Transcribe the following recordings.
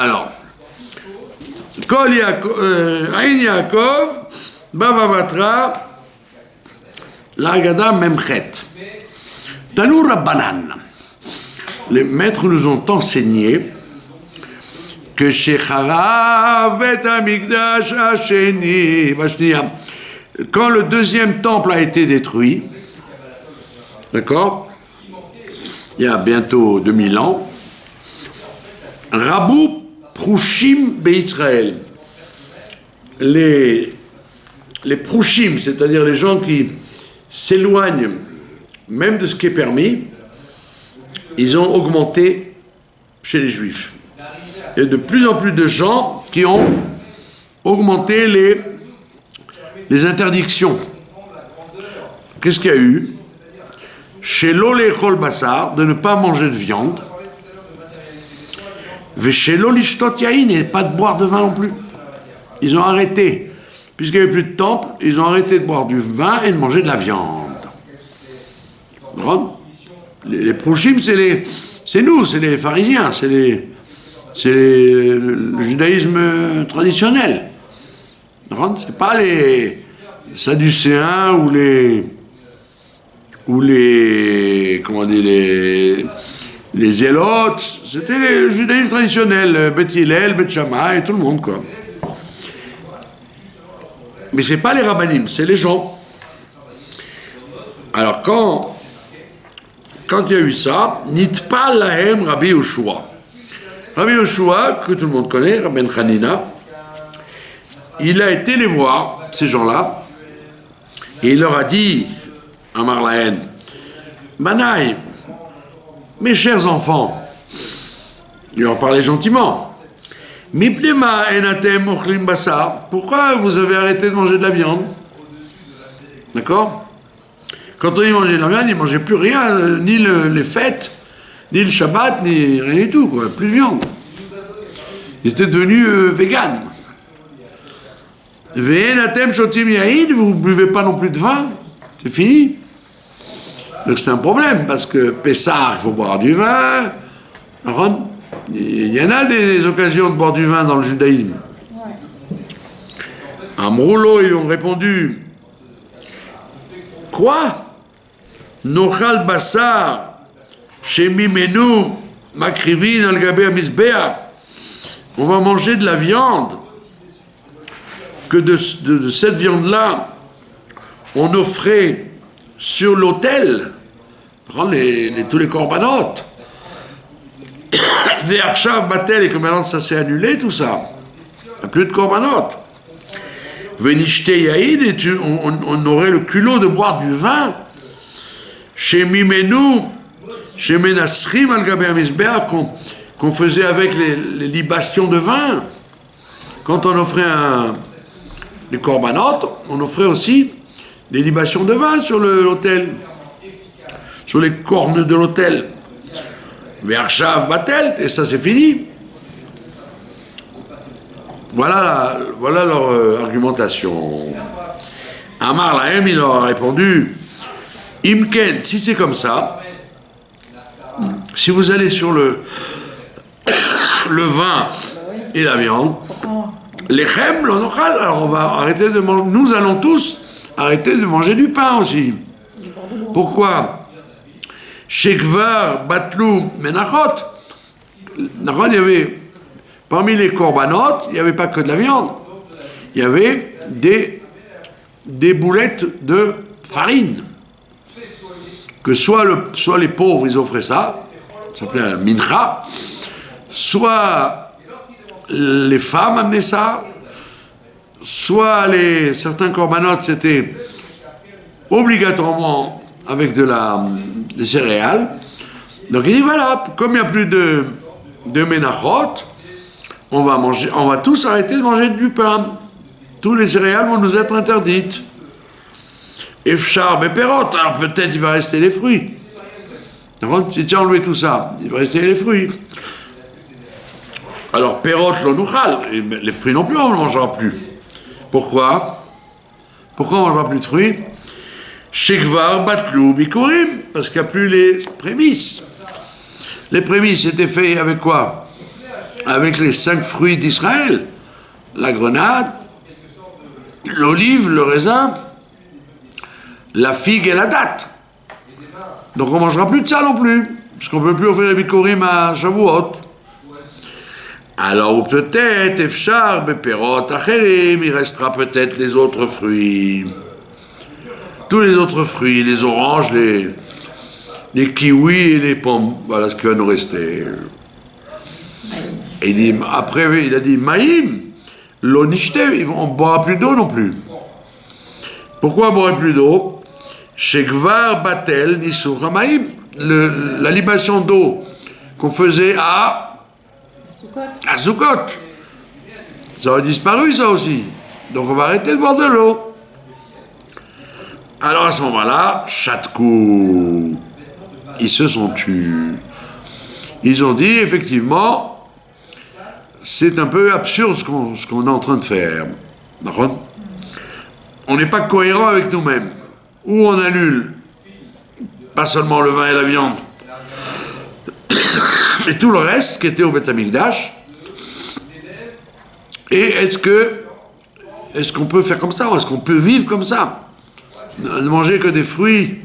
Alors, Kol Aïn Yaakov, Bava Batra, la Haggadah Memchet. Tanu Rabbanan. Les maîtres nous ont enseigné que chez Charav Bet Hamikdash Hasheni, quand le deuxième temple a été détruit, d'accord, il y a bientôt 2000 ans, Rabou Prouchim Be'Israël, les Prouchim, c'est-à-dire les gens qui s'éloignent même de ce qui est permis, ils ont augmenté chez les Juifs. Il y a de plus en plus de gens qui ont augmenté les interdictions. Qu'est-ce qu'il y a eu? Chez l'olechol bassar, de ne pas manger de viande. Chez l'olishtot yain, et pas de boire de vin non plus. Ils ont arrêté. Puisqu'il n'y avait plus de temple, ils ont arrêté de boire du vin et de manger de la viande. Les Prouchim, c'est nous, c'est les pharisiens, c'est le judaïsme traditionnel. C'est pas les sadducéens ou les comment dire, les zélotes, c'était le judaïsme traditionnel, Beth Hillel, Beth Shammai, et tout le monde, quoi. Mais c'est pas les rabbanim, c'est les gens. Alors quand il y a eu ça, Nitpa Lahem Rabbi Yoshua. Rabbi Yoshua, que tout le monde connaît, Rabben Hanina, il a été les voir, ces gens-là, et il leur a dit, Amar Lahem, Manaï, mes chers enfants, il leur parlait gentiment, Miplema enatem ochlim basar, pourquoi vous avez arrêté de manger de la viande? D'accord? Quand on y mangeait de la viande, ils ne mangeaient plus rien, ni les fêtes, ni le Shabbat, ni rien du tout, quoi, plus de viande. Ils étaient devenus véganes. Ve'enatem shotim yahin, vous ne buvez pas non plus de vin, c'est fini. Donc c'est un problème, parce que Pessah, il faut boire du vin. Il y en a des occasions de boire du vin dans le judaïsme. Amroulo, ils ont répondu, quoi? Nochal basar, shemimenu, makrivin al gabe amizbeach. On va manger de la viande, que de cette viande-là, on offrait sur l'autel, tous les corbanotes. Ve'arshav batel, et que maintenant ça s'est annulé, tout ça. Il n'y a plus de corbanotes. Ve'nishte yaïd, et on aurait le culot de boire du vin. Chez Mimenu, chez Menasrim al-Gabe Amizbeach, qu'on faisait avec les libations de vin. Quand on offrait les corbanotes, on offrait aussi des libations de vin sur l'autel, sur les cornes de l'autel. Ve'arshav batel, et ça c'est fini. Voilà leur argumentation. Amar Lahem, il leur a répondu, Imken, si c'est comme ça, si vous allez sur le vin et la viande, lechem l'onochal, alors on va arrêter de manger, nous allons tous arrêter de manger du pain aussi. Pourquoi? Shekvar batlou menachot. Il y avait, parmi les corbanotes, il n'y avait pas que de la viande, il y avait des boulettes de farine. Que soit les pauvres, ils offraient ça s'appelait un mincha, soit les femmes amenaient ça, soit certains corbanotes, c'était obligatoirement avec des céréales. Donc il dit voilà, comme il n'y a plus de ménachot, on va tous arrêter de manger du pain. Tous les céréales vont nous être interdites. Efchar beperot, alors peut-être il va rester les fruits. Si tu as enlevé tout ça, il va rester les fruits. Alors perot l'onouchal, les fruits non plus, on ne mangera plus. Pourquoi on ne mangera plus de fruits? Shekvar batlou bikurim, parce qu'il n'y a plus les prémices. Les prémices étaient faites avec quoi? avec les 5 fruits d'Israël, la grenade, l'olive, le raisin, la figue et la date. Donc on ne mangera plus de ça non plus, parce qu'on ne peut plus offrir les bikurim à Shavuot. Alors ou peut-être, efshar, beperot, acherim, il restera peut-être les autres fruits. Tous les autres fruits, les oranges, les kiwis et les pommes, voilà ce qui va nous rester. Et il dit, après, il a dit, Maïm, l'eau nishte, on ne boira plus d'eau non plus. Pourquoi on ne boirait plus d'eau? Shekvar batel nisur Maïm, la libation d'eau qu'on faisait à Sukkot. Ça a disparu, ça aussi. Donc on va arrêter de boire de l'eau. Alors à ce moment-là, Chatkou, ils se sont tus. Ils ont dit, effectivement, c'est un peu absurde ce qu'on est en train de faire. D'accord? On n'est pas cohérent avec nous-mêmes. Ou on annule, pas seulement le vin et la viande, et tout le reste qui était au Beth Amikdash. Et est-ce qu'on peut faire comme ça? Ou est-ce qu'on peut vivre comme ça? Ne manger que des fruits.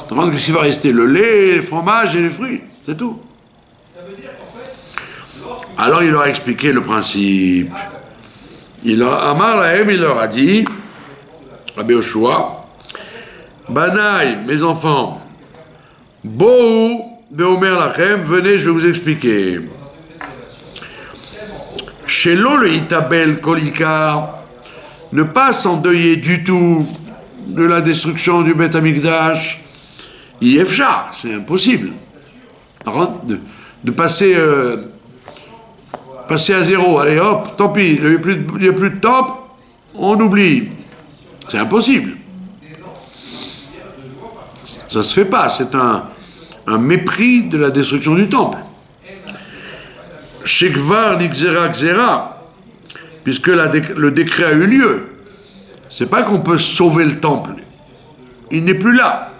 Qu'est-ce qu'il va rester? Le lait, le fromage et les fruits. C'est tout. Alors il leur a expliqué le principe. Amar Lahem, il leur a dit, Rabbi Yoshua, Banaï, mes enfants, Bohu, Beomer Lachem, venez, je vais vous expliquer. Shelo le Itabel Kolika, ne pas s'endeuiller du tout de la destruction du Beth Amikdash, Yefshar, c'est impossible. De passer à zéro, allez hop, tant pis, il n'y a plus de temple, on oublie. C'est impossible. Ça se fait pas, c'est un mépris de la destruction du temple. Shekvar Nixera Xera, puisque le décret a eu lieu. C'est pas qu'on peut sauver le temple. Il n'est plus là.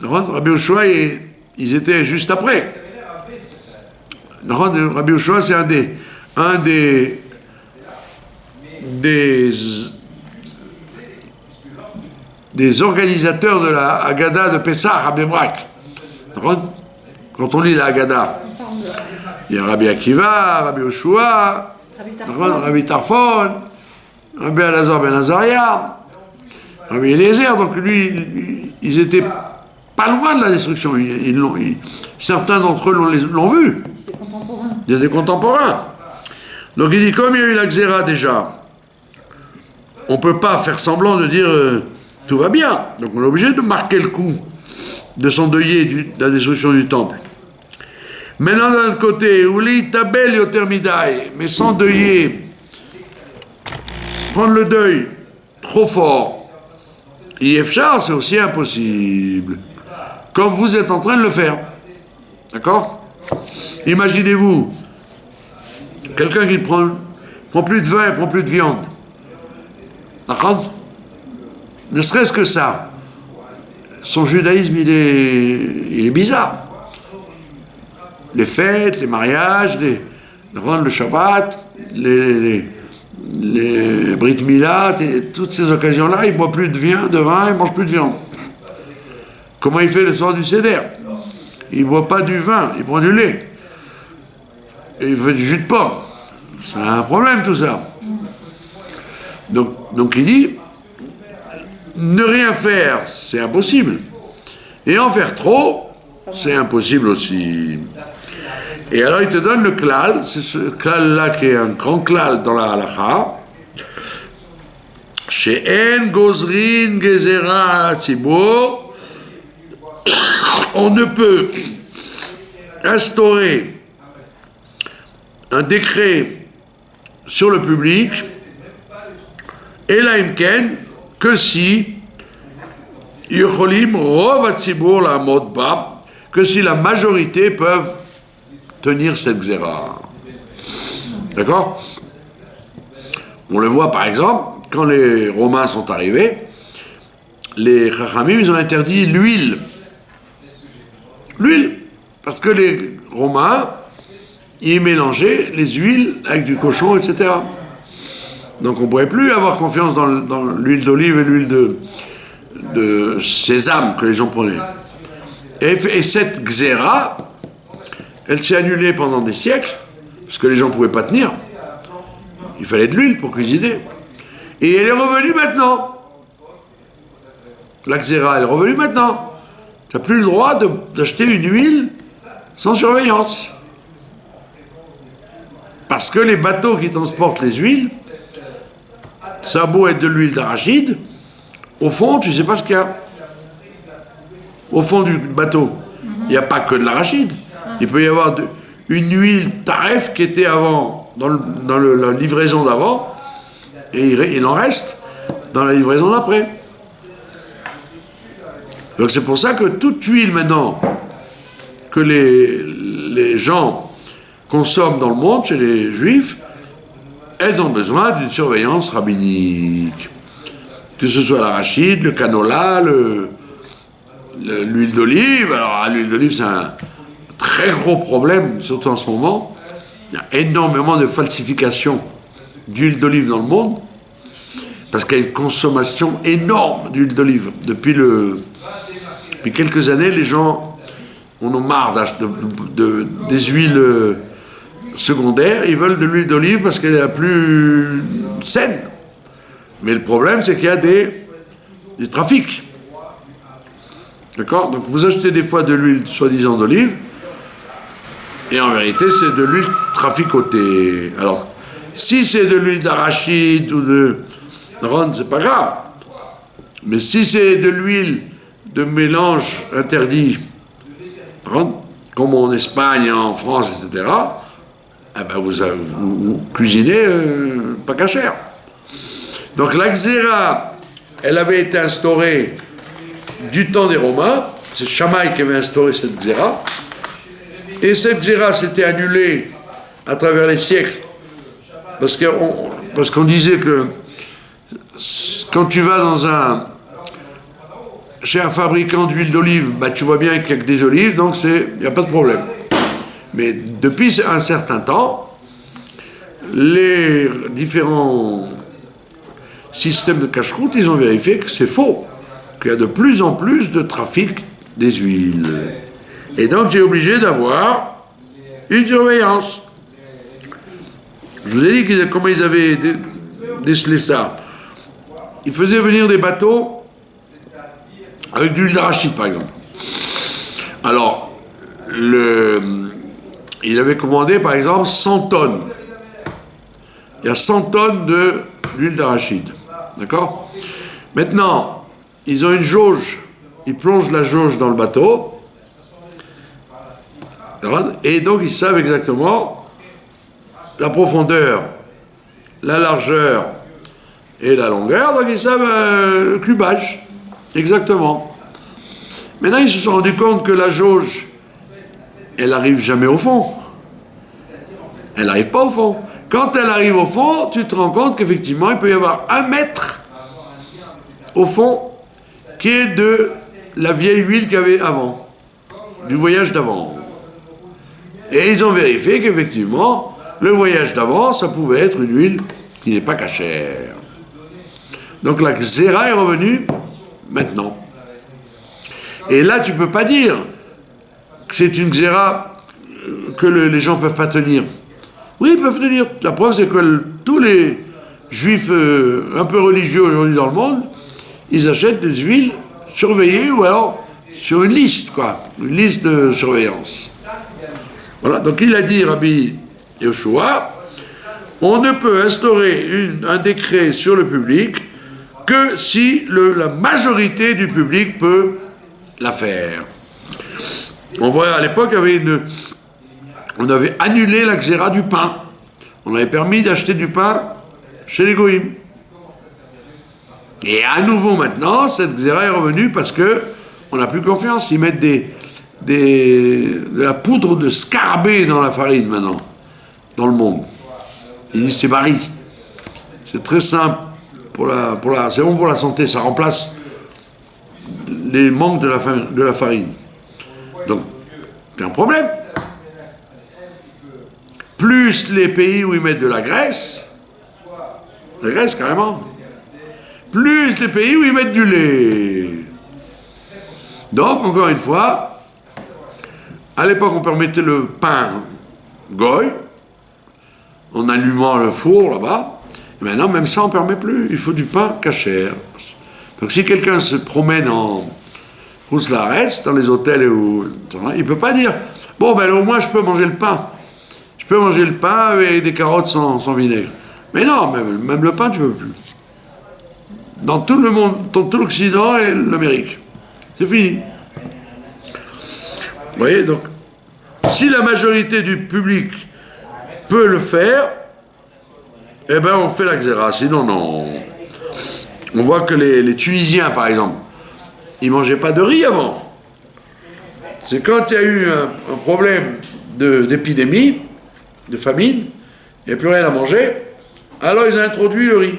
Rabbi Yoshua, ils étaient juste après. Rabbi Yoshua, c'est un des organisateurs de la Haggadah de Pessah, Rabbi Brak. Quand on lit la Haggadah, il y a Rabbi Akiva, Rabbi Yoshua, Rabbi Tarfon, Rabbi Elazar ben Azaria, Rabbi Eliezer. Donc lui, ils étaient pas loin de la destruction. Certains d'entre eux l'ont vu. Ils étaient contemporains. Donc il dit, comme il y a eu la Xéra déjà, on ne peut pas faire semblant de dire tout va bien. Donc on est obligé de marquer le coup, de s'endeuiller de la destruction du temple. Maintenant d'un autre côté, Ouli Tabel Yotermidai, mais s'endeuiller, prendre le deuil trop fort, Yefchar, c'est aussi impossible. Comme vous êtes en train de le faire. D'accord? Imaginez-vous, quelqu'un qui ne prend plus de vin et prend plus de viande. D'accord? Ne serait-ce que ça. Son judaïsme, il est bizarre. Les fêtes, les mariages, le Shabbat, les Brit Milat, et toutes ces occasions-là, il ne boit plus de vin, il ne mange plus de viande. Comment il fait le soir du Seder? Il ne boit pas du vin, il prend du lait. Et il fait du jus de pomme. C'est un problème tout ça. Donc il dit, ne rien faire, c'est impossible. Et en faire trop, c'est impossible aussi. Et alors il te donne le klal, c'est ce klal-là qui est un grand klal dans la halacha. She'en gozrin gezera tzibur, on ne peut instaurer un décret sur le public, et la imken, que si yucholim rov hatzibur la modba, que si la majorité peuvent tenir cette xéra. D'accord? On le voit par exemple, quand les Romains sont arrivés, les Chachamim, ils ont interdit l'huile. L'huile. Parce que les Romains, ils mélangeaient les huiles avec du cochon, etc. Donc on ne pouvait plus avoir confiance dans l'huile d'olive et l'huile de sésame que les gens prenaient. Et cette xéra, elle s'est annulée pendant des siècles, parce que les gens ne pouvaient pas tenir. Il fallait de l'huile pour cuisiner. Et elle est revenue maintenant. La xéra, elle est revenue maintenant. Tu n'as plus le droit d'acheter une huile sans surveillance. Parce que les bateaux qui transportent les huiles, ça a beau être de l'huile d'arachide, au fond, tu ne sais pas ce qu'il y a. Au fond du bateau, il n'y a pas que de l'arachide. Il peut y avoir une huile taref qui était avant, dans la livraison d'avant, et il en reste dans la livraison d'après. Donc c'est pour ça que toute huile maintenant que les gens consomment dans le monde, chez les juifs, elles ont besoin d'une surveillance rabbinique. Que ce soit l'arachide, le canola, l'huile d'olive. Alors l'huile d'olive, c'est un très gros problème, surtout en ce moment. Il y a énormément de falsification d'huile d'olive dans le monde, parce qu'il y a une consommation énorme d'huile d'olive. Depuis quelques années, les gens en ont marre des huiles secondaires. Ils veulent de l'huile d'olive parce qu'elle est la plus saine. Mais le problème, c'est qu'il y a du trafic. D'accord? Donc vous achetez des fois de l'huile soi-disant d'olive, et en vérité, c'est de l'huile traficotée. Alors, si c'est de l'huile d'arachide ou de ronde, c'est pas grave. Mais si c'est de l'huile de mélange interdit, comme en Espagne, en France, etc., eh ben vous cuisinez pas cachère. Donc la xéra, elle avait été instaurée du temps des Romains. C'est Chamaï qui avait instauré cette xéra. Et cette xéra s'était annulée à travers les siècles. Parce qu'on disait que quand tu vas chez un fabricant d'huile d'olive, bah, tu vois bien qu'il n'y a que des olives, donc il n'y a pas de problème. Mais depuis un certain temps, les différents systèmes de cache-croûte, ils ont vérifié que c'est faux, qu'il y a de plus en plus de trafic des huiles. Et donc j'ai obligé d'avoir une surveillance. Je vous ai dit comment ils avaient décelé ça. Ils faisaient venir des bateaux avec de l'huile d'arachide, par exemple. Alors, il avait commandé, par exemple, 100 tonnes. Il y a 100 tonnes d'huile d'arachide. D'accord? Maintenant, ils ont une jauge. Ils plongent la jauge dans le bateau. Et donc, ils savent exactement la profondeur, la largeur et la longueur. Donc, ils savent le cubage. Exactement. Maintenant, ils se sont rendus compte que la jauge, elle n'arrive jamais au fond. Elle n'arrive pas au fond. Quand elle arrive au fond, tu te rends compte qu'effectivement, il peut y avoir 1 mètre au fond qui est de la vieille huile qu'il y avait avant, du voyage d'avant. Et ils ont vérifié qu'effectivement, le voyage d'avant, ça pouvait être une huile qui n'est pas cachère. Donc la xéra est revenue maintenant. Et là, tu ne peux pas dire que c'est une xéra que les gens ne peuvent pas tenir. Oui, ils peuvent tenir. La preuve, c'est que tous les juifs un peu religieux aujourd'hui dans le monde, ils achètent des huiles surveillées ou alors sur une liste, quoi. Une liste de surveillance. Voilà, donc il a dit, Rabbi Yehoshua, on ne peut instaurer un décret sur le public que si la majorité du public peut la faire. On voit à l'époque, on avait annulé la xéra du pain. On avait permis d'acheter du pain chez les goïms. Et à nouveau maintenant, cette xéra est revenue parce que on n'a plus confiance. Ils mettent de la poudre de scarabée dans la farine maintenant, dans le monde. Ils disent c'est bari. C'est très simple. C'est bon pour la santé, ça remplace les manques de la farine. Donc, c'est un problème. plus les pays où ils mettent de la graisse carrément, plus les pays où ils mettent du lait. Donc, encore une fois, à l'époque, on permettait le pain goy, en allumant le four là-bas. Et maintenant, même ça, on ne permet plus. Il faut du pain cachère. Donc, si quelqu'un se promène en Rousse-Larès, dans les hôtels, il ne peut pas dire « Bon, ben au moins, je peux manger le pain. Je peux manger le pain avec des carottes sans vinaigre. » Mais non, même le pain, tu ne peux plus. Dans tout le monde, dans tout l'Occident et l'Amérique. C'est fini. Vous voyez, donc, si la majorité du public peut le faire, eh bien, on fait la xéra. Sinon, non. On voit que les Tunisiens, par exemple, ils ne mangeaient pas de riz avant. C'est quand il y a eu un problème d'épidémie, de famine, il n'y a plus rien à manger, alors ils ont introduit le riz.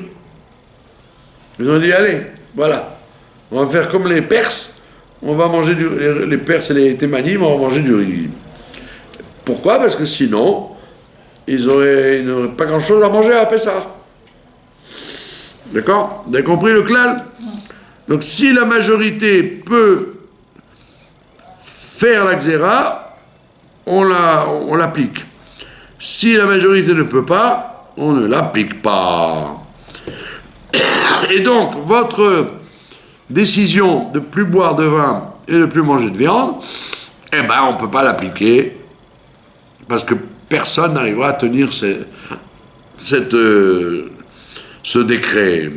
Ils ont dit, allez, voilà, on va faire comme les Perses, on va manger les Perses et les Thémanim, on va manger du riz. Pourquoi? Parce que sinon, ils n'auraient pas grand-chose à manger à Pessah. D'accord? Vous avez compris le klal? Donc si la majorité peut faire la xéra, on l'applique. Si la majorité ne peut pas, on ne l'applique pas. Et donc, votre décision de ne plus boire de vin et de ne plus manger de viande, eh ben, on ne peut pas l'appliquer parce que personne n'arrivera à tenir ce décret.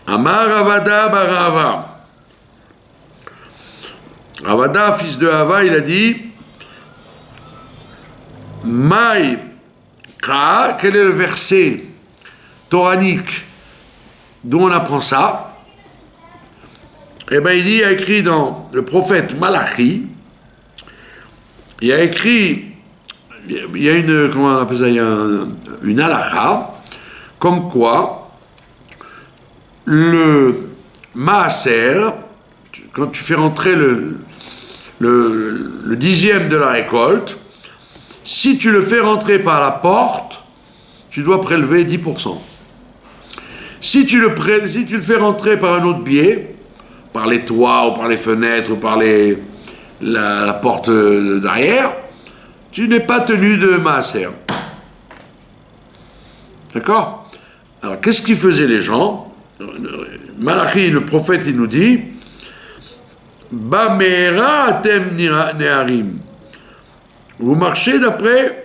Amar Ravada bar Rava. Ravada, fils de Hava, il a dit Maï Kra, quel est le verset toranique d'où on apprend ça? Eh bien, il a écrit dans le prophète Malachi, il a écrit, il y a une, comment on appelle ça, il y a une halakha, comme quoi le maaser, quand tu fais rentrer le dixième de la récolte, si tu le fais rentrer par la porte, tu dois prélever 10%. Si tu le fais rentrer par un autre biais, par les toits ou par les fenêtres ou par la porte d'arrière, tu n'es pas tenu de maaser. D'accord? Alors, qu'est-ce qu'ils faisaient les gens? Malachi, le prophète, il nous dit Bamera atem neharim. Vous marchez d'après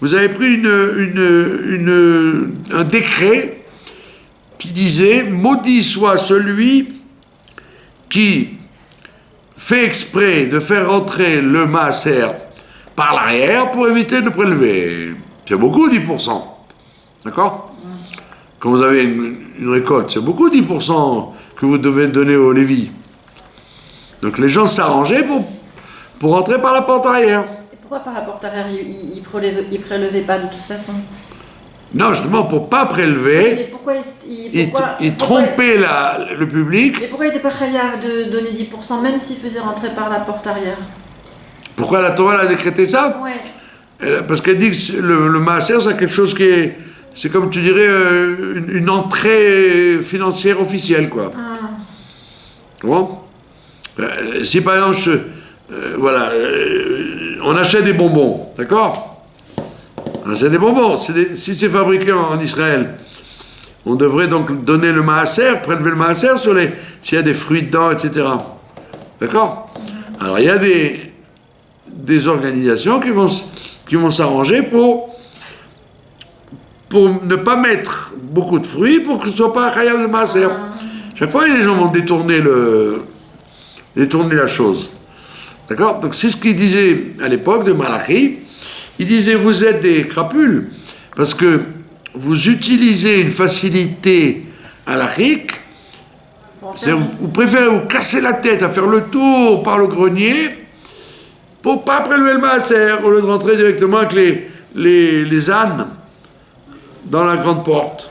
vous avez pris un décret qui disait maudit soit celui qui fait exprès de faire rentrer le maaser par l'arrière pour éviter de prélever. C'est beaucoup, 10%. D'accord? Quand vous avez une récolte, c'est beaucoup, 10% que vous devez donner au Lévi. Donc les gens s'arrangeaient pour rentrer par la porte arrière. Et pourquoi par la porte arrière, ils prélevaient pas de toute façon? Non, justement, pour ne pas prélever, mais pourquoi ils trompaient le public. Mais pourquoi il n'était pas chayav de donner 10% même s'il faisait rentrer par la porte arrière? Pourquoi la Torah a décrété ça? Ouais. Parce qu'elle dit que le maaser, c'est quelque chose qui est... C'est comme tu dirais une entrée financière officielle, quoi. Ah. Bon. Si par exemple, on achète des bonbons, d'accord? On achète des bonbons. Si c'est fabriqué en Israël, on devrait donc donner le maaser, prélever le maaser s'il y a des fruits dedans, etc. D'accord? Alors il y a des organisations qui vont s'arranger pour ne pas mettre beaucoup de fruits pour que ce ne soit pas un khayab de maaser. Chaque fois, les gens vont détourner la chose. D'accord? Donc c'est ce qu'il disait à l'époque de Malachi. Il disait, vous êtes des crapules, parce que vous utilisez une facilité halachique, vous préférez vous casser la tête à faire le tour par le grenier, pour ne pas prélever le maaser, au lieu de rentrer directement avec les ânes dans la grande porte.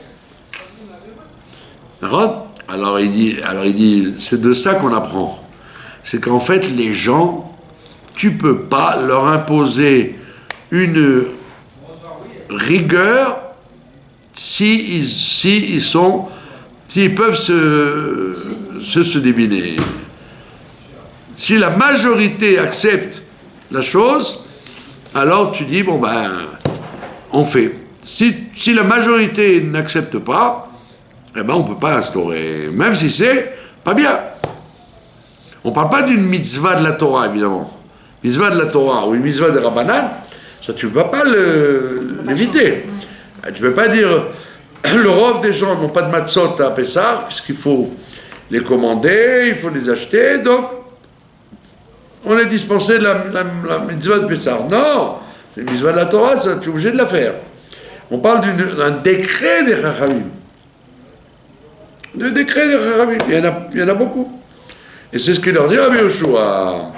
D'accord? Alors il dit, c'est de ça qu'on apprend. C'est qu'en fait, les gens, tu peux pas leur imposer une rigueur s'ils peuvent se débiner. Si la majorité accepte la chose, alors tu dis, bon ben, on fait. Si la majorité n'accepte pas, eh ben on ne peut pas instaurer, même si c'est pas bien. On ne parle pas d'une mitzvah de la Torah, évidemment. Mitzvah de la Torah ou une mitzvah de Rabbanan, ça tu ne vas pas l'éviter. Tu ne peux pas dire, le rov des gens n'ont pas de matzot à Pessah, puisqu'il faut les commander, il faut les acheter, donc on est dispensé de la mitzvah de Pessah. Non, c'est une mitzvah de la Torah, ça, tu es obligé de la faire. On parle d'un décret des Chachamim. Le décret des Chachamim, il y en a beaucoup. Et c'est ce qu'il leur dit Rabbi Yoshua.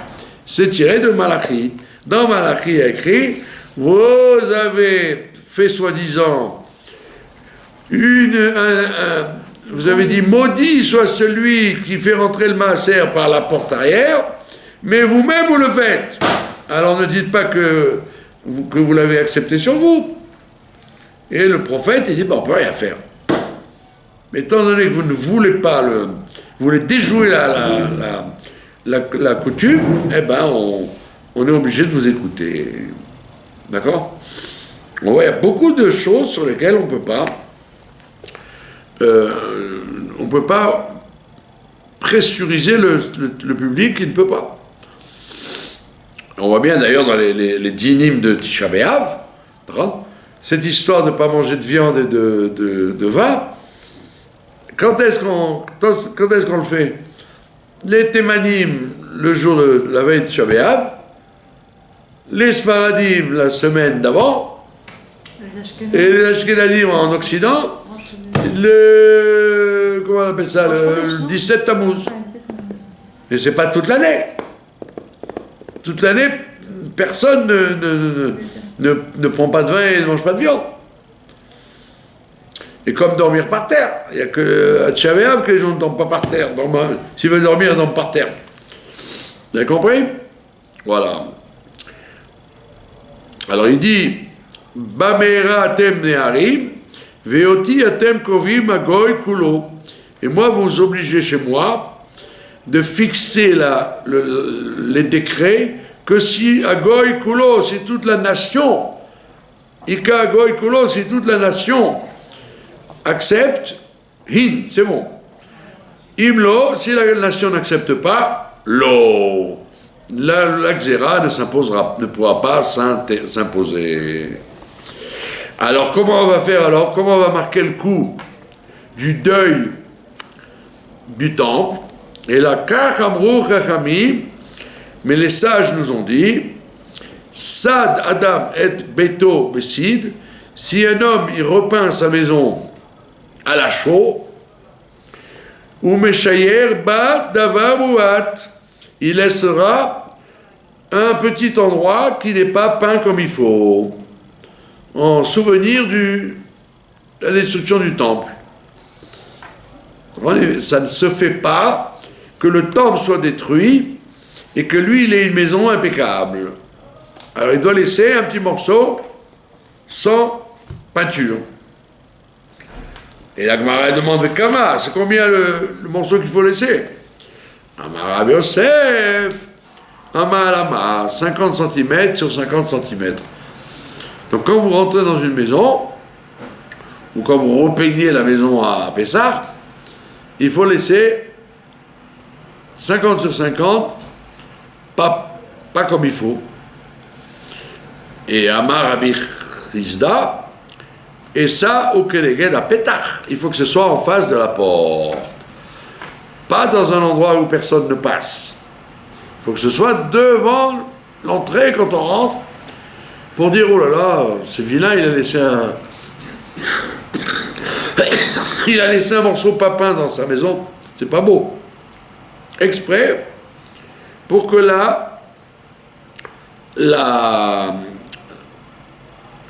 C'est tiré de Malachi. Dans Malachi, il y a écrit, vous avez fait soi-disant vous avez dit, maudit soit celui qui fait rentrer le maaser par la porte arrière, mais vous-même vous le faites. Alors ne dites pas que vous l'avez accepté sur vous. Et le prophète, il dit, on ne peut rien faire. Mais étant donné que vous ne voulez pas vous voulez déjouer la coutume, eh ben on est obligé de vous écouter. D'accord? Il y a beaucoup de choses sur lesquelles on ne peut pas pressuriser le public, il ne peut pas. On voit bien d'ailleurs dans les dinim de Tisha B'Av, cette histoire de ne pas manger de viande et de vin. Quand est-ce qu'on le fait? Les Thémanim, le jour de la veille de Tisha B'Av, les Sfaradim, la semaine d'avant, et les Ashkenazim en Occident, comment on appelle ça, le 17 Tammuz. Et c'est pas toute l'année. Toute l'année, personne ne prend pas de vin et ne mange pas de viande. Et comme dormir par terre, il n'y a que à Tisha B'Av que les gens ne dorment pas par terre. S'ils veulent dormir, ils dorment par terre. Vous avez compris? Voilà. Alors il dit, Bamera atem neharim, veoti atem kovim agoy kulo. Et moi, vous obligez chez moi de fixer les décrets que si agoy kulo, si toute la nation, ika agoy kulo, si toute la nation accepte, hin, c'est bon. Imlo, si la nation n'accepte pas, lo. La xéra ne pourra pas s'imposer. Alors comment on va faire alors? Comment on va marquer le coup du deuil du temple? Et là, kachamru chachamim, mais les sages nous ont dit, sad adam et beto besid, si un homme il repeint sa maison à la chaux, ou meshayer bat davar uat, il laissera un petit endroit qui n'est pas peint comme il faut, en souvenir de la destruction du temple. Ça ne se fait pas que le temple soit détruit et que lui, il ait une maison impeccable. Alors il doit laisser un petit morceau sans peinture. Et la Gemara demande Kama, c'est combien le morceau qu'il faut laisser? Amar Rav Yosef, Amar Alama, 50 cm sur 50 cm. Donc quand vous rentrez dans une maison, ou quand vous repeignez la maison à Pessah, il faut laisser 50 sur 50, pas comme il faut. Et Amar Rabbi Chizda, et ça, au Keneged à Petach, il faut que ce soit en face de la porte. Pas dans un endroit où personne ne passe. Il faut que ce soit devant l'entrée quand on rentre, pour dire, oh là là, c'est vilain, il a laissé un morceau pas peint dans sa maison, c'est pas beau. Exprès, pour que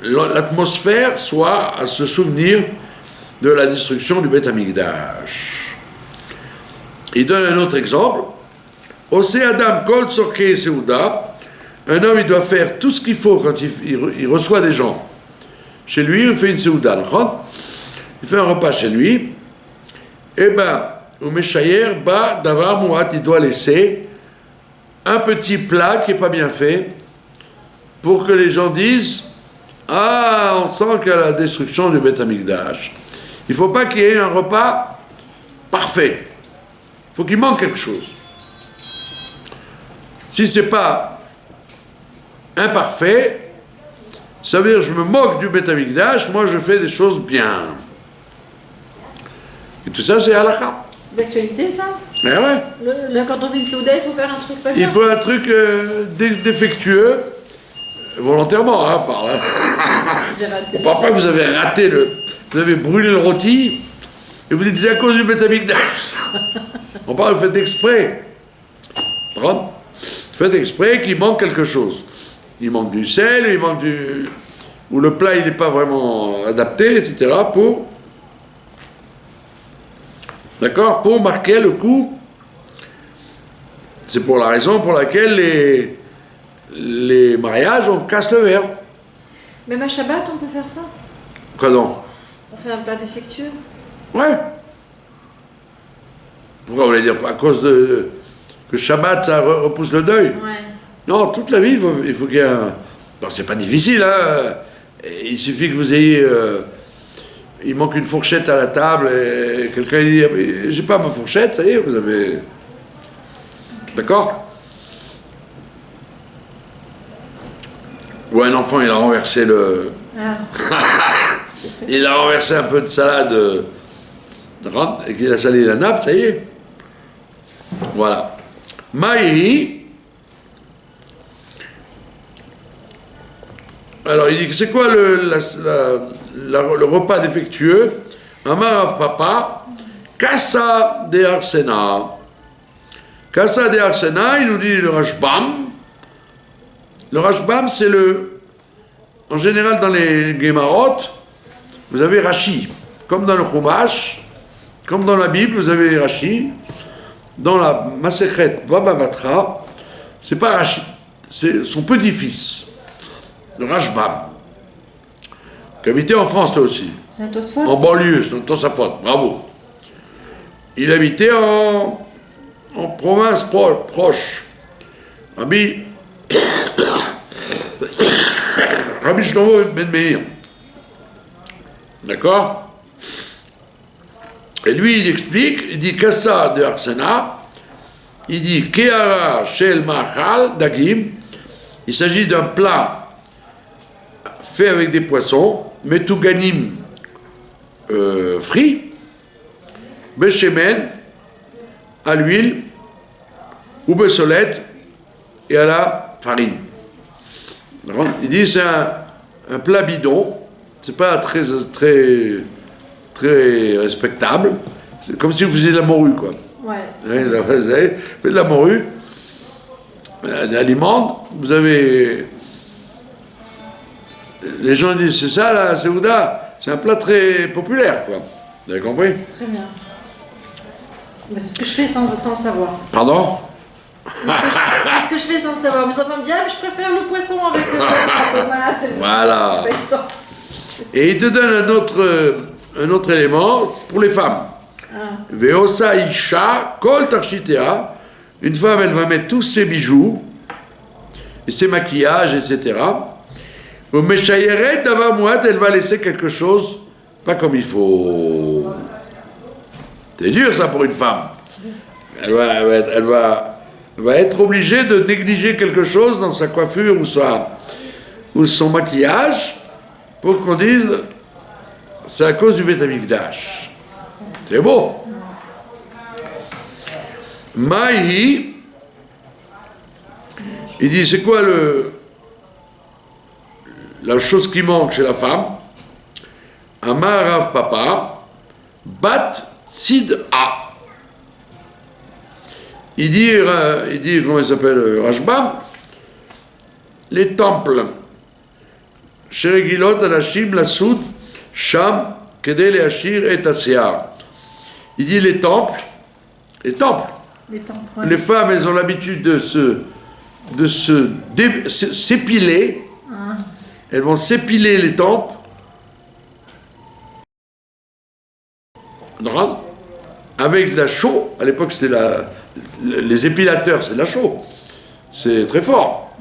l'atmosphère soit à se souvenir de la destruction du Beth Amikdash. Il donne un autre exemple. Ose Adam kol tzorkei seuda, un homme, il doit faire tout ce qu'il faut quand il reçoit des gens. Chez lui, il fait une seouda, il fait un repas chez lui, et ben, au Meshayer, davar mouat, il doit laisser un petit plat qui n'est pas bien fait, pour que les gens disent, ah, on sent qu'il y a la destruction du Beth Amikdash. Il ne faut pas qu'il y ait un repas parfait. Il faut qu'il manque quelque chose. Si ce n'est pas imparfait, ça veut dire je me moque du Beth Amikdash, moi je fais des choses bien. Et tout ça, c'est halakha. C'est d'actualité, ça? Mais ouais. Quand on fait une souda, il faut faire un truc pas bien. Il faut un truc défectueux, volontairement, hein, par là. J'ai raté. On ne parle pas que vous avez raté vous avez brûlé le rôti, et vous dites c'est à cause du Beth Amikdash. On parle, vous faites exprès. Vous faites exprès qu'il manque quelque chose. Il manque du sel, il manque ou le plat il n'est pas vraiment adapté, etc. D'accord, pour marquer le coup. C'est pour la raison pour laquelle les mariages, on casse le verre. Même à Shabbat, on peut faire ça? Quoi donc? On fait un plat défectueux? Ouais. Pourquoi vous voulez dire? À cause que Shabbat, ça repousse le deuil? Ouais. Non, toute la vie, il faut qu'il y ait un... Non, c'est pas difficile, hein. Il suffit que vous ayez... il manque une fourchette à la table et quelqu'un dit « J'ai pas ma fourchette », ça y est, vous avez... D'accord? Ou un enfant, il a renversé il a renversé un peu de salade et qu'il a salé la nappe, ça y est. Voilà. Maï. Alors, il dit que c'est quoi le repas défectueux? Amar Papa, Kassa de Arsena. Kassa de Arsena, il nous dit le Rashbam. Le Rashbam, c'est en général, dans les Gemarot, vous avez Rashi. Comme dans le Chumash, comme dans la Bible, vous avez Rashi. Dans la Masechet Baba Batra, c'est pas Rashi, c'est son petit-fils, le Rashbam, qui habitait en France, là aussi. C'est un Tosfot? En banlieue, c'est un Tosafot, bravo. Il habitait en province proche. Rabbi Shlomo Ben Meir. D'accord? Et lui, il explique, il dit Kassa de Arsena, il dit Keara Shel Machal Dagim, il s'agit d'un plat fait avec des poissons, Metouganim frits, Beshemen, à l'huile, ou Bessolette, et à la farine. Il dit c'est un plat bidon, c'est pas très respectable, c'est comme si vous faisiez de la morue, quoi. Ouais. Vous avez fait de la morue, l'aliment, vous avez... Les gens disent, c'est ça la Seouda, c'est un plat très populaire, quoi. Vous avez compris? Très bien. Mais c'est ce que je fais sans savoir. Pardon? C'est ce que je fais sans savoir. Mes enfants me disent, ah, mais je préfère le poisson avec la tomate. Voilà. Et il te donne un autre élément pour les femmes. Veosa Isha, Kol Tarchitea. Une femme, elle va mettre tous ses bijoux, et ses maquillages, etc. Au Meshayeret, d'avoir Mouad, elle va laisser quelque chose pas comme il faut. C'est dur ça pour une femme. Elle va être obligée de négliger quelque chose dans sa coiffure ou son maquillage pour qu'on dise c'est à cause du Beth Amikdash. C'est beau. Maï, il dit c'est quoi la chose qui manque chez la femme? Amar Rav Papa, Bat Tzid'a. Il dit, comment il s'appelle, Rashbam, les temples. Sheregilot Anashim Lasoud Sham Kedel Ashir et Asiar. Il dit les temples, Les temples, ouais. les femmes, elles ont l'habitude de se de s'épiler. Elles vont s'épiler les tempes. Avec de la chaux. À l'époque, c'était les épilateurs, c'est de la chaux. C'est très fort.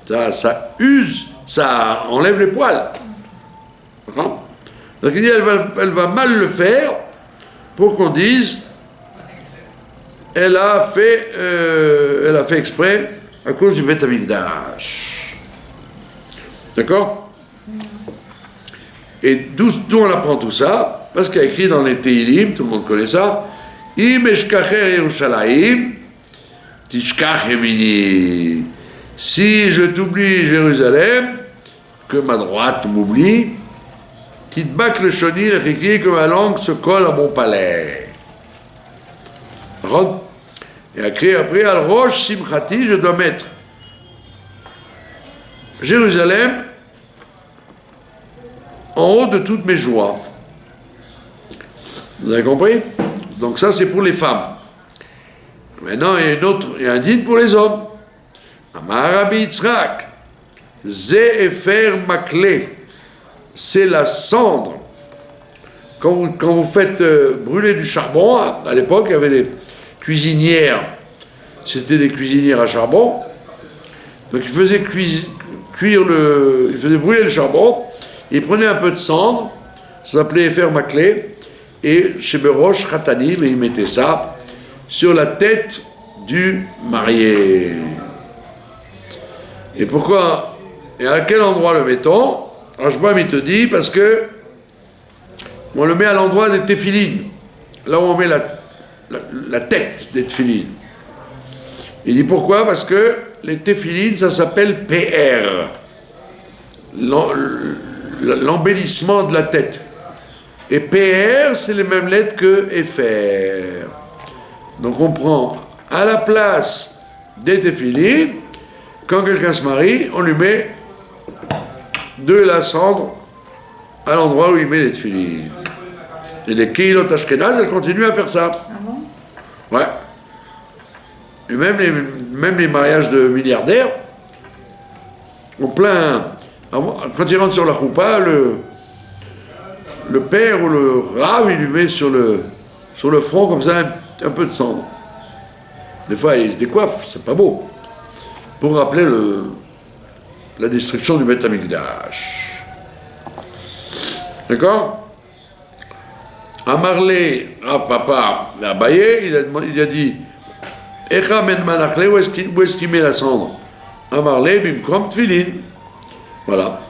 Ça use, ça enlève les poils. Donc il dit, elle va mal le faire pour qu'on dise, elle a fait exprès à cause du Beth Amikdash. D'accord? Et d'où on apprend tout ça? Parce qu'il y a écrit dans les Teilim, tout le monde connaît ça, Im eshkacher Yerushalayim, tishkach yemini. Si je t'oublie Jérusalem, que ma droite m'oublie, titbak le shoni le que ma langue se colle à mon palais. D'accord? Et après, al rosh simchati, je dois mettre Jérusalem en haut de toutes mes joies. Vous avez compris? Donc ça, c'est pour les femmes. Maintenant, il y a un dîne pour les hommes. Amar Rabbi Yitzhak, Ze Efer Makle, c'est la cendre. Quand vous faites brûler du charbon, à l'époque, il y avait les cuisinières, c'était des cuisinières à charbon, donc ils faisaient ils faisaient brûler le charbon, ils prenaient un peu de cendre, ça s'appelait Efer Makle, et chez Berosh Khatanim, ils mettaient ça sur la tête du marié. Et pourquoi? Et à quel endroit le mettons? Rashbam il te dit parce que on le met à l'endroit des téphilines, là où on met la tête des téphilines. Il dit pourquoi? Parce que les téphilines ça s'appelle PR, l'embellissement de la tête. Et PR c'est les mêmes lettres que FR. Donc on prend à la place des téphilines, quand quelqu'un se marie, on lui met de la cendre à l'endroit où il met les téphilines. Et les Kehilot Ashkenaz, elles continuent à faire ça. Ah bon? Ouais. Et même les mariages de milliardaires, ont plein. Quand ils rentrent sur la choupa, le père ou le rav, il lui met sur le front comme ça un peu de cendre. Des fois, il se décoiffe, c'est pas beau. Pour rappeler la destruction du Beth Amikdash. D'accord? Amarlé, Rav Papa, Abaye, il a dit Echa men manachle, où est-ce qu'il met la cendre? Amarlé, bimkom tfilin. Voilà.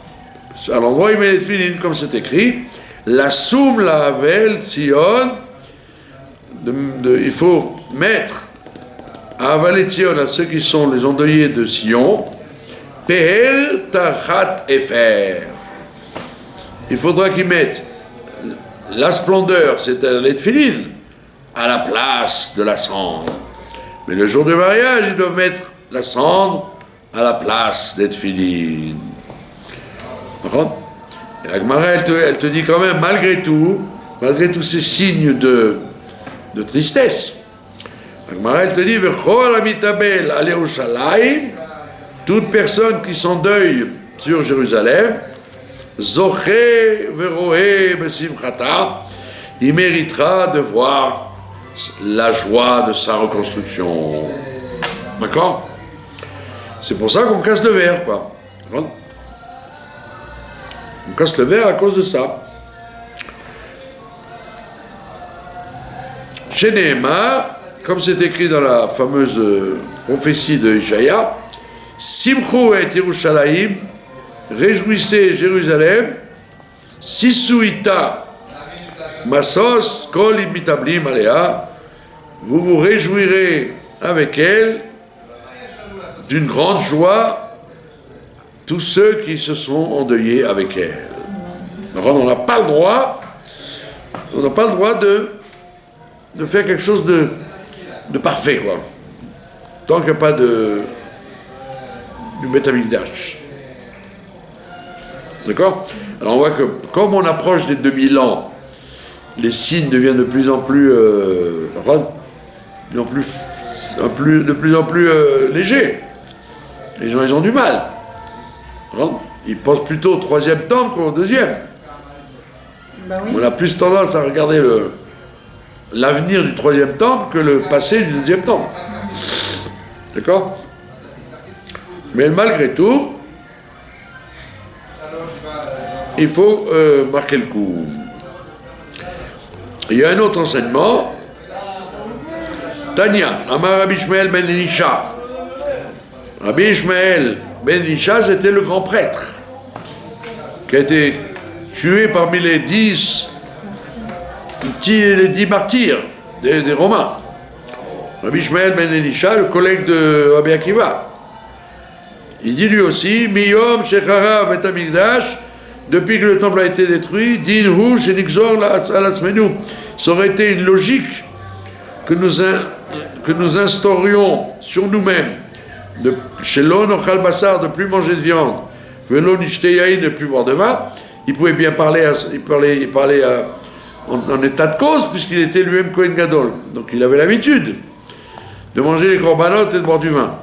À l'endroit où il met les tfilin, comme c'est écrit, la soum la avel tzion, il faut mettre à Avalet Tzion, à ceux qui sont les endeuillés de Sion, Pehel Tachat Efer. Il faudra qu'ils mettent la splendeur, c'est-à-dire les tefilines, à la place de la cendre. Mais le jour du mariage, ils doivent mettre la cendre à la place des tefilines. Et la Gemara, elle te dit quand même, malgré tous ces signes de tristesse, la Gemara, elle te dit, V'chol amitabel al Yerushalayim, toute personne qui s'endeuille sur Jérusalem, Zoché veroé besimchata, il méritera de voir la joie de sa reconstruction. D'accord? C'est pour ça qu'on casse le verre, quoi. On casse le verre à cause de ça. Chez Nehemar, comme c'est écrit dans la fameuse prophétie de Ishaïa, Simchu et Yerushalayim, réjouissez Jérusalem, Sisuita, Masos, Kol imitablim alea, vous vous réjouirez avec elle d'une grande joie, tous ceux qui se sont endeuillés avec elle. Alors on n'a pas le droit, de faire quelque chose de parfait, quoi. Tant qu'il n'y a pas du Beth Amikdash. D'accord? Alors on voit que comme on approche des 2000 ans, les signes deviennent de plus en plus légers. Les gens, ils ont du mal. Ils pensent plutôt au troisième temple qu'au deuxième. Bah oui. On a plus tendance à regarder l'avenir du troisième temple que le passé du deuxième temple. D'accord? Mais malgré tout, il faut marquer le coup. Il y a un autre enseignement. Tania, Amar Rabbi Ishmael ben Elisha. Rabbi Ishmael ben Elisha, c'était le grand prêtre qui a été tué parmi les 10 martyrs des Romains. Rabbi Ishmael ben Elisha, le collègue de Rabbi Akiva. Il dit lui aussi, Miyom Shechara Bet Amigdash, depuis que le temple a été détruit, Din Hu Shenixor Alasmenu. Ça aurait été une logique que nous instaurions sur nous-mêmes, de Shelo Nochal Basar, de plus manger de viande, Velo Nishteyaï, de plus boire de vin. Il pouvait bien parler, en état de cause, puisqu'il était lui-même Kohen Gadol. Donc il avait l'habitude de manger les korbanot et de boire du vin.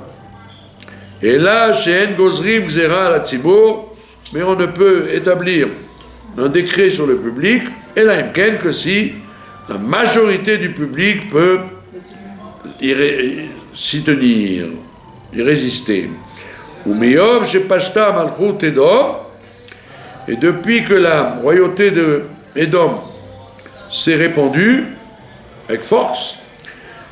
Et là, chez En Gozrim Gzera la Tzibur, mais on ne peut établir un décret sur le public, et la Imken, que si la majorité du public peut s'y tenir, y résister. Ou Meyom, chez Pashta Malchut Edom, et depuis que la royauté de Edom s'est répandue avec force,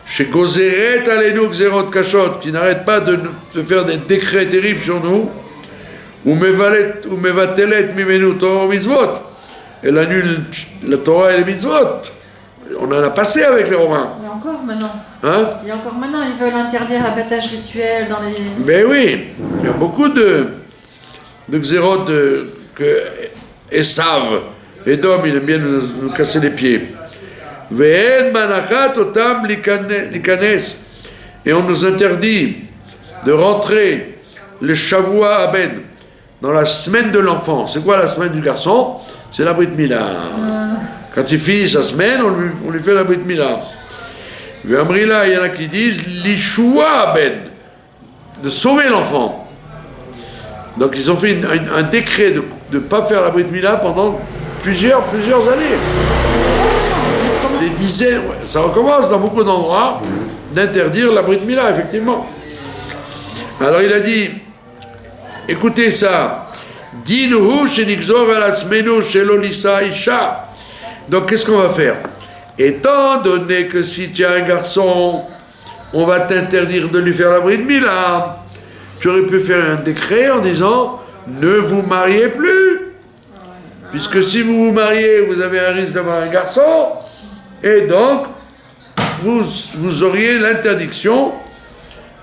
chez Gozeret Alenu Gzerot Kashot, qui n'arrête pas de faire des décrets terribles sur nous, ou Mevatelet Mimenu Torah Mitzvot, elle annule la Torah et les Mitzvot. On en a passé avec les Romains. Il y a encore maintenant. Hein? Il y a encore maintenant, ils veulent interdire l'abattage rituel dans les... Ben oui, il y a beaucoup de Gzerot que Esav, Edom, il aime bien nous casser les pieds. Ve'en manachat otam likanes. Et on nous interdit de rentrer le Shavua Aben dans la semaine de l'enfant. C'est quoi la semaine du garçon? C'est la Brit Mila. Quand il finit sa semaine, on lui fait la Brit Mila. Ve'amrila, il y en a qui disent l'Ishua Aben, de sauver l'enfant. Donc ils ont fait un décret de ne pas faire la Brit Mila pendant plusieurs années. Des dizaines, ça recommence dans beaucoup d'endroits d'interdire la Brit Mila, effectivement. Alors il a dit, écoutez ça, Dinuhu shenixor alasmenu shelolisa isha. Donc qu'est-ce qu'on va faire? Étant donné que si tu as un garçon, on va t'interdire de lui faire la Brit Mila, tu aurais pu faire un décret en disant, ne vous mariez plus. Puisque si vous vous mariez, vous avez un risque d'avoir un garçon, et donc, vous auriez l'interdiction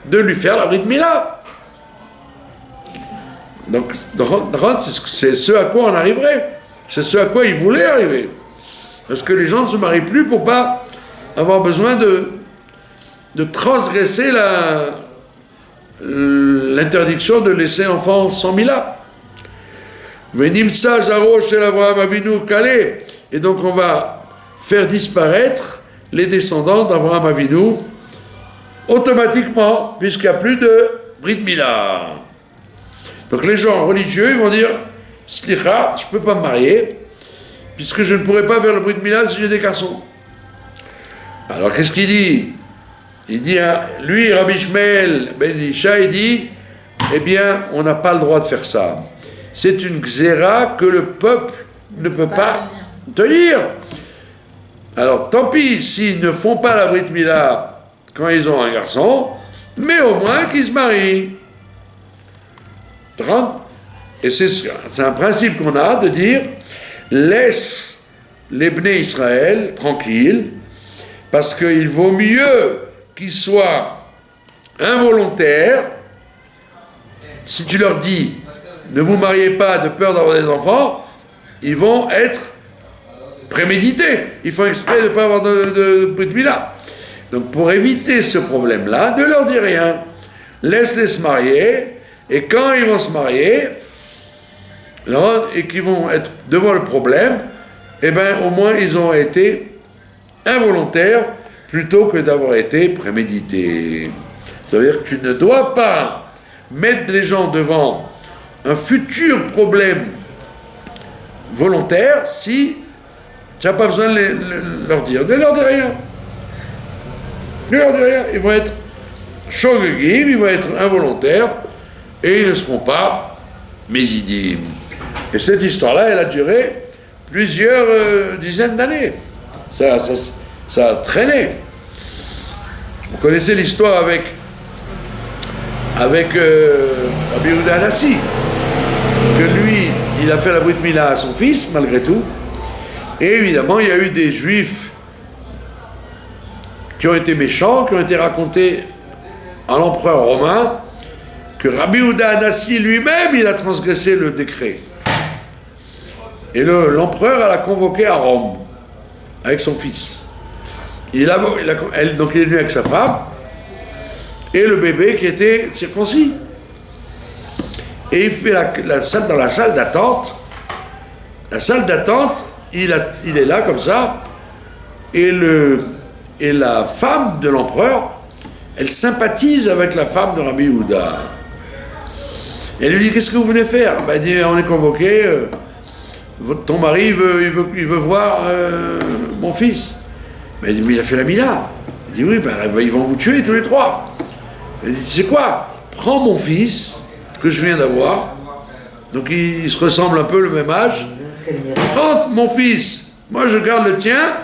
de lui faire la Brit Mila. Donc, c'est ce à quoi on arriverait. C'est ce à quoi ils voulaient arriver. Parce que les gens ne se marient plus pour pas avoir besoin de transgresser l'interdiction de laisser l'enfant sans Mila. Venimtsa Zaro chez l'Avraham Avinu Kalé. Et donc on va faire disparaître les descendants d'Avraham Avinu automatiquement, puisqu'il n'y a plus de Brit Mila. Donc les gens religieux, ils vont dire, Slicha, je ne peux pas me marier, puisque je ne pourrais pas faire le Brit Mila si j'ai des garçons. Alors qu'est-ce qu'il dit? Il dit, lui, Rabbi Ishmael ben Elisha, il dit, eh bien, on n'a pas le droit de faire ça. C'est une xéra que le peuple ne peut pas tenir. Alors, tant pis s'ils ne font pas la Brit Mila quand ils ont un garçon, mais au moins qu'ils se marient. Et c'est un principe qu'on a de dire, laisse les Bnei Israël tranquilles, parce qu'il vaut mieux qu'ils soient involontaires. Si tu leur dis, ne vous mariez pas de peur d'avoir des enfants, ils vont être prémédités. Ils font exprès de ne pas avoir de Brit Mila. Donc pour éviter ce problème-là, ne leur dis rien. Laisse-les se marier, et quand ils vont se marier, et qu'ils vont être devant le problème, eh bien au moins ils ont été involontaires plutôt que d'avoir été prémédités. Ça veut dire que tu ne dois pas mettre les gens devant un futur problème volontaire si tu n'as pas besoin de leur dire. Ne leur dis rien. Ne leur dis rien. Ils vont être shogegim, ils vont être involontaires et ils ne seront pas mésidim. Et cette histoire-là, elle a duré plusieurs dizaines d'années. Ça a traîné. Vous connaissez l'histoire avec Rabbi Yehuda Hanassi, que lui, il a fait la brit mila à son fils, malgré tout. Et évidemment, il y a eu des juifs qui ont été méchants, qui ont été racontés à l'empereur romain, que Rabbi Yehuda Hanassi lui-même, il a transgressé le décret. Et l'empereur l'a convoqué à Rome, avec son fils. Donc il est venu avec sa femme, et le bébé qui était circoncis. Et il fait dans la salle d'attente. La salle d'attente, il est là comme ça, et la femme de l'empereur, elle sympathise avec la femme de Rabbi Yehuda. Elle lui dit, qu'est-ce que vous venez faire? Elle dit, on est convoqué, ton mari il veut voir mon fils. Mais elle dit, mais il a fait la mila. Il dit, oui, ils vont vous tuer tous les trois. Elle dit, c'est quoi? Prends mon fils que je viens d'avoir, donc ils se ressemblent un peu, le même âge. Prends mon fils, moi je garde le tien,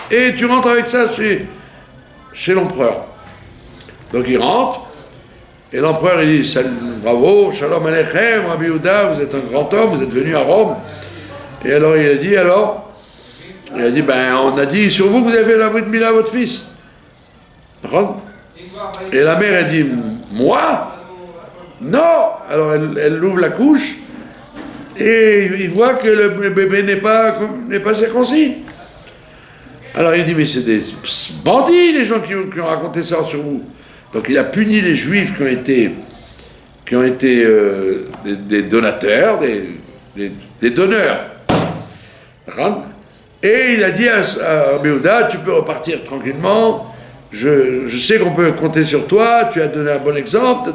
et tu rentres avec ça chez l'empereur. Donc il rentre, et l'empereur il dit, bravo, shalom aleichem, Rabbi Yehuda, vous êtes un grand homme, vous êtes venu à Rome. Et alors il a dit, on a dit sur vous que vous avez fait la brit mila à votre fils. Et la mère a dit, moi? Non. Alors elle ouvre la couche, et il voit que le bébé n'est pas circoncis. Alors il dit, mais c'est des bandits les gens qui ont raconté ça sur vous. Donc il a puni les juifs qui ont été des donateurs, des donneurs. Et il a dit à Rabbi Yehuda, tu peux repartir tranquillement, je sais qu'on peut compter sur toi, tu as donné un bon exemple,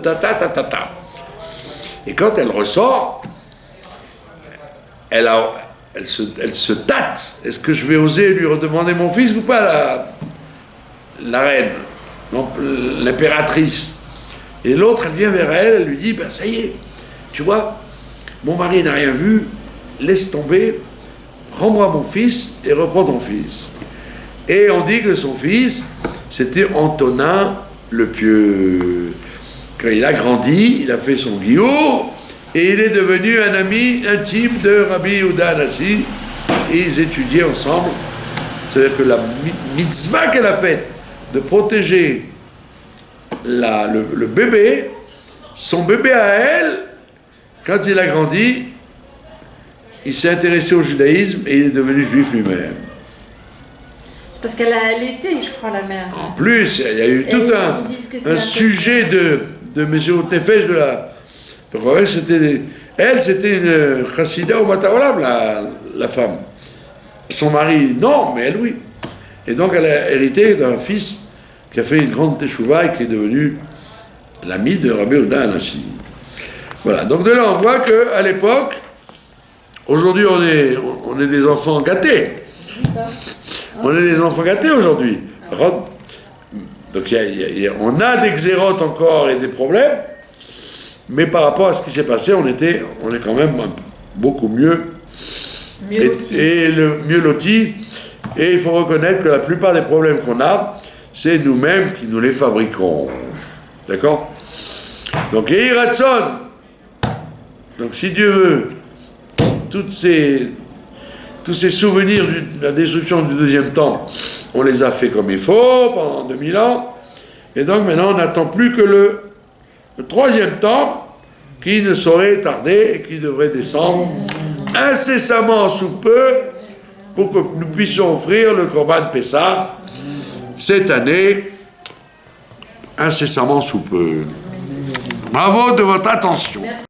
Et quand elle ressort, elle se tâte. Est-ce que je vais oser lui redemander mon fils ou pas, la reine, l'impératrice? Et l'autre, elle vient vers elle lui dit, ça y est, tu vois, mon mari n'a rien vu, laisse tomber, prends-moi mon fils et reprends ton fils. Et on dit que son fils, c'était Antonin le Pieux. Quand il a grandi, il a fait son guillot, et il est devenu un ami intime de Rabbi Yehuda Hanassi, et ils étudiaient ensemble. C'est-à-dire que la mitzvah qu'elle a faite de protéger le bébé, son bébé à elle, quand il a grandi, il s'est intéressé au judaïsme et il est devenu juif lui-même. C'est parce qu'elle a allaité, je crois, la mère. En plus, il y a eu tout un sujet de Messieurs Nefesh de la... Donc en fait, c'était une chassida au Mataolam, la femme. Son mari, non, mais elle, oui. Et donc elle a hérité d'un fils qui a fait une grande teshuva et qui est devenu l'ami de Rabbi Yehuda Hanassi. Voilà, donc de là on voit qu'à l'époque, aujourd'hui on est des enfants gâtés. On est des enfants gâtés aujourd'hui. Donc on a des xérotes encore et des problèmes, mais par rapport à ce qui s'est passé, on est quand même beaucoup mieux mieux lotis. Et il faut reconnaître que la plupart des problèmes qu'on a, c'est nous-mêmes qui nous les fabriquons. D'accord? Donc, Yehiratson. Donc, si Dieu veut, tous ces souvenirs de la destruction du deuxième temple, on les a fait comme il faut pendant 2000 ans. Et donc, maintenant, on n'attend plus que le troisième temple qui ne saurait tarder et qui devrait descendre incessamment sous peu pour que nous puissions offrir le Korban Pessah cette année, incessamment sous peu. Bravo de votre attention. Merci.